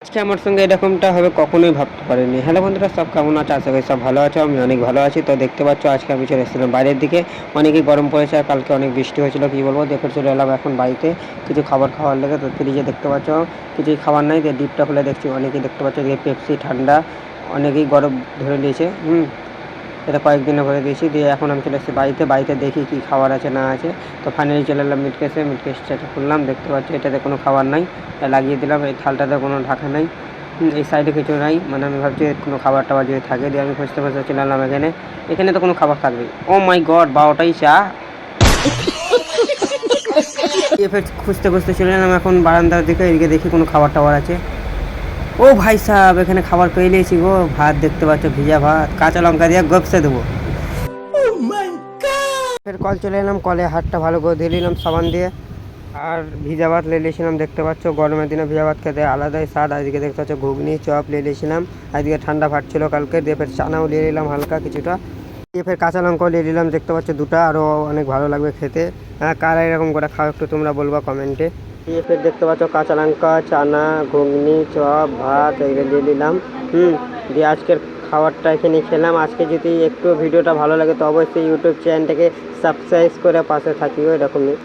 আজকে আমার সঙ্গে এরকমটা হবে কখনোই ভাবতে পারিনি। হ্যালো বন্ধুরা, সব কেমন আছে? আশা করি সব ভালো আছো। আমি অনেক ভালো আছি। তো দেখতে পাচ্ছ আজকে আমি চলে এসেছিলাম বাইরের দিকে। অনেকই গরম পড়েছে আর কালকে অনেক বৃষ্টি হয়েছিল, কী বলবো। দেখে চলে এলাম এখন বাড়িতে কিছু খাবার খাওয়ার লেগে। তো ফ্রিজে দেখতে পাচ্ছ কিছুই খাবার নাই, দিয়ে ডিপটা খুলে দেখছি অনেকেই দেখতে পাচ্ছ দিয়ে পেপসি ঠান্ডা অনেকেই গরম ধরে নিয়েছে। এটা কয়েকদিনে ভরে দিয়েছি, দিয়ে এখন আমি চলে এসেছি বাড়িতে দেখি কী খাবার আছে না আছে। তো ফাইনালি চলে এলাম মিটকেসটা খুললাম, দেখতে পাচ্ছি এটাতে কোনো খাবার নাই। লাগিয়ে দিলাম, এই থালটাতে কোনো ঢাকা নাই। এই সাইডে কিছু নাই, মানে আমি ভাবছি কোনো খাবার টাবার যদি থাকে, দিয়ে আমি খুঁজতে চলে এলাম এখানে তো কোনো খাবার থাকবে। ও মাই গড, 12টাই চা। ফের খুঁজতে চলে এলাম এখন বারান্দার দিকে, এদিকে দেখি কোনো খাবার টাবার আছে। ও ভাই সাহেব, এখানে খাবার পেয়ে নিয়েছি গো। ভাত দেখতে পাচ্ছ, ভিজা ভাত, কাঁচা লঙ্কা দিয়ে গপসে দেবো। ফের কল চলে এলাম, কলে হাতটা ভালো করে ধুয়ে নিলাম সাবান দিয়ে। আর ভিজা ভাত নিয়ে নিয়েছিলাম, দেখতে পাচ্ছ গরমের দিনে ভিজা ভাত খেতে আলাদাই স্বাদ। আজকে দেখতে পাচ্ছ ঘুগনি চপ নিয়ে নিয়েছিলাম। আজকে ঠান্ডা ভাত ছিল কালকে, দিয়ে ফের চানাও নিয়ে নিলাম হালকা কিছুটা। দিয়ে ফের কাঁচা লঙ্কাও নিয়ে নিলাম, দেখতে পাচ্ছ দুটো, আরও অনেক ভালো লাগবে খেতে। কারা এরকম করে খাও একটু তোমরা বলবা কমেন্টে। দিয়ে ফের দেখতে পাচ্ছ কাঁচা লঙ্কা, চানা, ঘুগনি, চপ, ভাত এগুলো দিয়ে নিলাম। দিয়ে আজকের খাবারটা এখানে খেলাম। আজকে যদি একটু ভিডিওটা ভালো লাগে তো অবশ্যই ইউটিউব চ্যানেলটাকে সাবস্ক্রাইব করে পাশে থাকিও এরকমই।